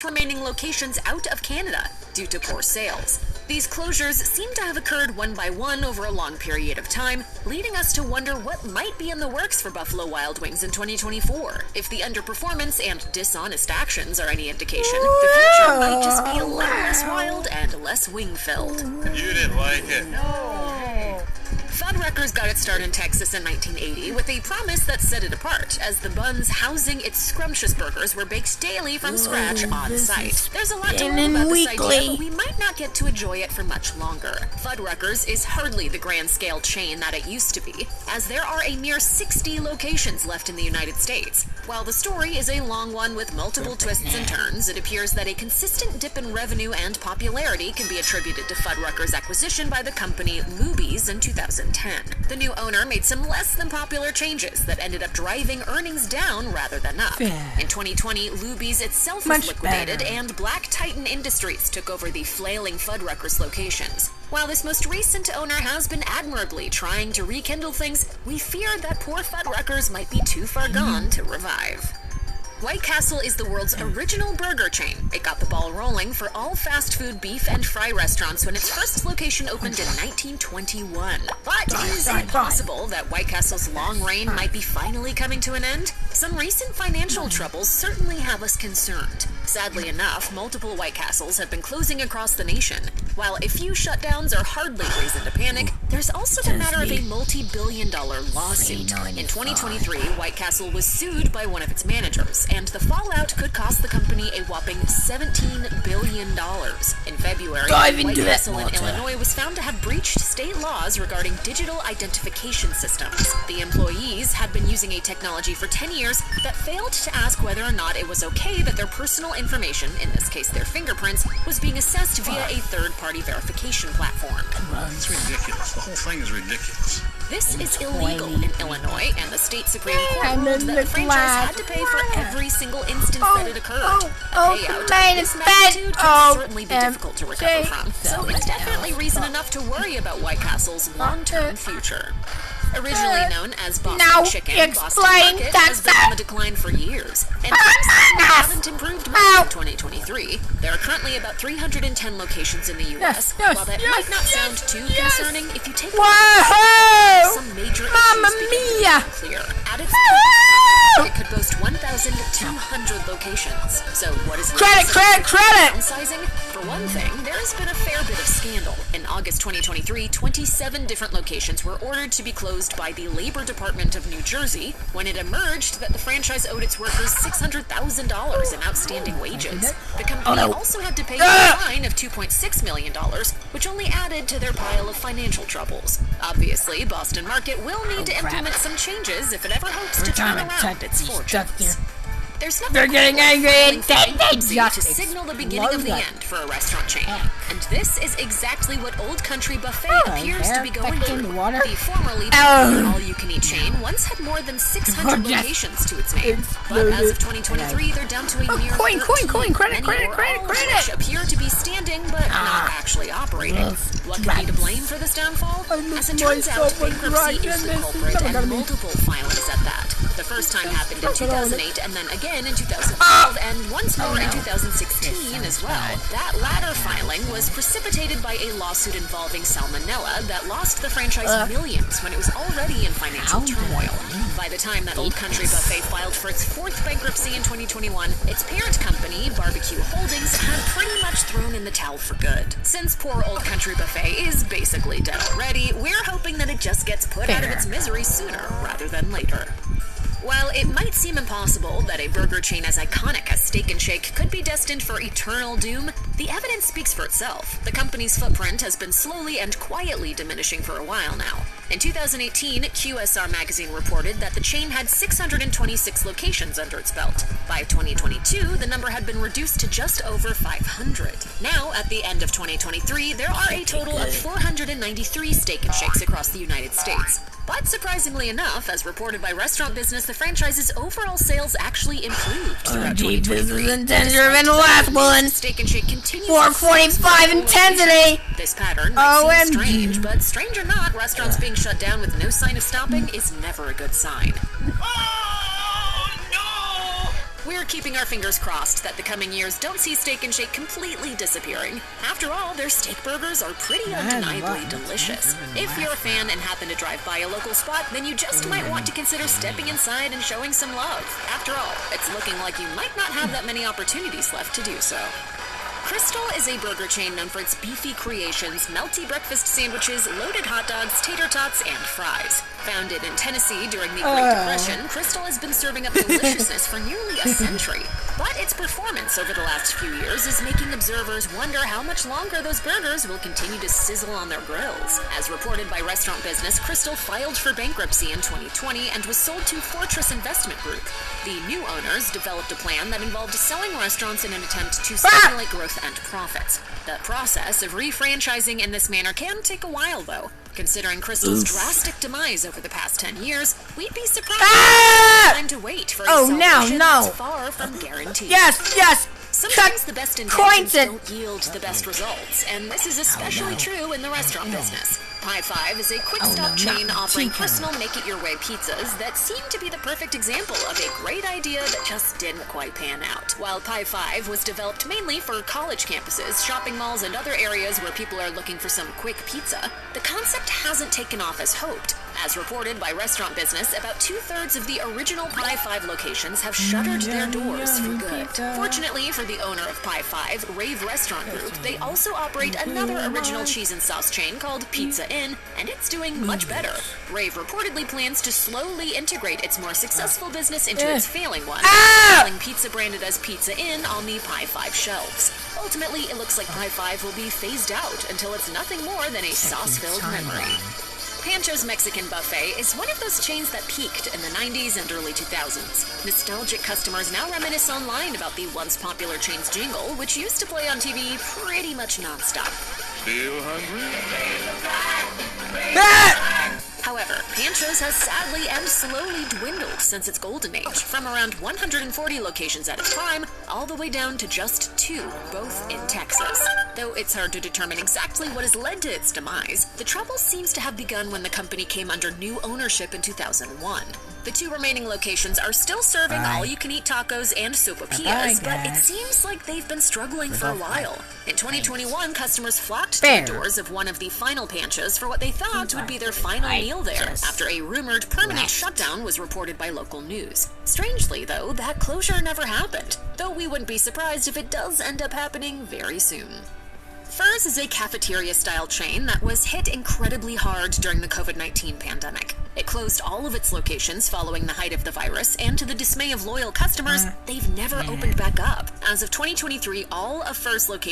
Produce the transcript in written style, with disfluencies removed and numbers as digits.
remaining locations out of Canada due to poor sales. These closures seem to have occurred one by one over a long period of time, leading us to wonder what might be in the works for Buffalo Wild Wings in 2024. If the underperformance and dishonest actions are any indication, the future might just be a little less wild and less wing-filled. You didn't like it. No. Fuddruckers got its start in Texas in 1980 with a promise that set it apart, as the buns housing its scrumptious burgers were baked daily from scratch on site. There's a lot to learn about this idea, but we might not get to enjoy it for much longer. Fuddruckers is hardly the grand-scale chain that it used to be, as there are a mere 60 locations left in the United States. While the story is a long one with multiple twists and turns, it appears that a consistent dip in revenue and popularity can be attributed to Fuddruckers' acquisition by the company Luby's in 2010. The new owner made some less than popular changes that ended up driving earnings down rather than up. In 2020, Luby's itself was liquidated and Black Titan Industries took over the flailing Fuddruckers locations. While this most recent owner has been admirably trying to rekindle things, we fear that poor Fuddruckers might be too far gone to revive. White Castle is the world's original burger chain. It got the ball rolling for all fast food beef and fry restaurants when its first location opened in 1921. But is it possible that White Castle's long reign might be finally coming to an end? Some recent financial troubles certainly have us concerned. Sadly enough, multiple White Castles have been closing across the nation. While a few shutdowns are hardly reason to panic, there's also the matter of a multi-billion-dollar lawsuit. In 2023, White Castle was sued by one of its managers, and the fallout could cost the company a whopping $17 billion. In February, White Castle in Illinois was found to have breached state laws regarding digital identification systems. The employees had been using a technology for 10 years that failed to ask whether or not it was okay that their personal information, in this case their fingerprints, was being assessed via a third-party verification platform. It's ridiculous. The whole thing is ridiculous. This is illegal in Illinois, and the state Supreme Court ruled that the franchise had to pay for every single instance that it occurred. A payout of this magnitude can certainly be difficult to recover from, so it's definitely reason enough to worry about White Castle's long-term future. Originally known as Boston Chicken, Boston Market has been on the decline for years, and things haven't improved much in 2023. There are currently about 310 locations in the U.S. While that might not sound too concerning, if you take a look at some major issues become clear. At its peak, it could boast 1,200 locations. So what is credit? Downsizing? For one thing, there has been a fair bit of scandal. In August 2023, 27 different locations were ordered to be closed by the Labor Department of New Jersey when it emerged that the franchise owed its workers $600,000 in outstanding wages. The company also had to pay a fine of $2.6 million, which only added to their pile of financial troubles. Obviously, Boston Market will need to implement some changes if it ever hopes to turn around its fortunes. There's nothing to signal the beginning of the end for a restaurant chain. And this is exactly what Old Country Buffet appears to be going through. The formerly all-you-can-eat chain once had more than 600 locations to its name. But as of 2023, they're down to a mere 13, which appear to be standing but not actually operating. What could be to blame for this downfall? As it turns out, bankruptcy is the culprit, and multiple filings at that. The first time happened in 2008, and then again in 2012, and once more in 2016 as well. That latter filing was precipitated by a lawsuit involving salmonella that lost the franchise millions when it was already in financial turmoil. By the time that Old Country Buffet filed for its fourth bankruptcy in 2021, its parent company, Barbecue Holdings, had pretty much thrown in the towel for good. Since poor Old Country Buffet is basically dead already, we're hoping that it just gets put out of its misery sooner rather than later. While it might seem impossible that a burger chain as iconic as Steak 'n Shake could be destined for eternal doom, the evidence speaks for itself. The company's footprint has been slowly and quietly diminishing for a while now. In 2018, QSR Magazine reported that the chain had 626 locations under its belt. By 2022, the number had been reduced to just over 500. Now, at the end of 2023, there are a total of 493 Steak 'n Shakes across the United States. But surprisingly enough, as reported by Restaurant Business, the franchise's overall sales actually improved throughout 2023. And the last one. Steak 'n Shake continues 445 intensity. This pattern might seem strange, but strange or not, restaurants being shut down with no sign of stopping is never a good sign. We're keeping our fingers crossed that the coming years don't see Steak and Shake completely disappearing. After all, their steak burgers are pretty undeniably delicious. If you're a fan and happen to drive by a local spot, then you just might want to consider stepping inside and showing some love. After all, it's looking like you might not have that many opportunities left to do so. Crystal is a burger chain known for its beefy creations, melty breakfast sandwiches, loaded hot dogs, tater tots, and fries. Founded in Tennessee during the Great Depression, Crystal has been serving up deliciousness for nearly a century. But its performance over the last few years is making observers wonder how much longer those burgers will continue to sizzle on their grills. As reported by Restaurant Business, Crystal filed for bankruptcy in 2020 and was sold to Fortress Investment Group. The new owners developed a plan that involved selling restaurants in an attempt to stimulate growth and profits. The process of refranchising in this manner can take a while, though. Considering Crystal's drastic demise over the past 10 years, we'd be surprised time to wait for a salvation that's far from guaranteed. Yes. Sometimes the best intentions don't yield the best results, and this is especially true in the restaurant business. Pie 5 is a quick-stop chain offering personal make-it-your-way pizzas that seem to be the perfect example of a great idea that just didn't quite pan out. While Pie 5 was developed mainly for college campuses, shopping malls, and other areas where people are looking for some quick pizza, the concept hasn't taken off as hoped. As reported by Restaurant Business, about 2/3 of the original Pie 5 locations have shuttered their doors for good. Fortunately for the owner of Pie 5, Rave Restaurant Group, they also operate another original cheese and sauce chain called Pizza Inn, and it's doing much better. Rave reportedly plans to slowly integrate its more successful business into its failing one, selling pizza branded as Pizza Inn on the Pie 5 shelves. Ultimately, it looks like Pie 5 will be phased out until it's nothing more than a sauce-filled memory. Pancho's Mexican Buffet is one of those chains that peaked in the 90s and early 2000s. Nostalgic customers now reminisce online about the once popular chain's jingle, which used to play on TV pretty much nonstop. Feel hungry? However, Pancho's has sadly and slowly dwindled since its golden age, from around 140 locations at its prime, all the way down to just 2, both in Texas. Though it's hard to determine exactly what has led to its demise, the trouble seems to have begun when the company came under new ownership in 2001. The 2 remaining locations are still serving all-you-can-eat tacos and sopapillas, but it seems like they've been struggling for a while. In 2021, customers flocked to the doors of one of the final Panchos for what they thought would be their final meal there, after a rumored permanent shutdown was reported by local news. Strangely, though, that closure never happened, though we wouldn't be surprised if it does end up happening very soon. Fur's is a cafeteria-style chain that was hit incredibly hard during the COVID-19 pandemic. It closed all of its locations following the height of the virus, and to the dismay of loyal customers, they've never opened back up. As of 2023, all of Fur's locations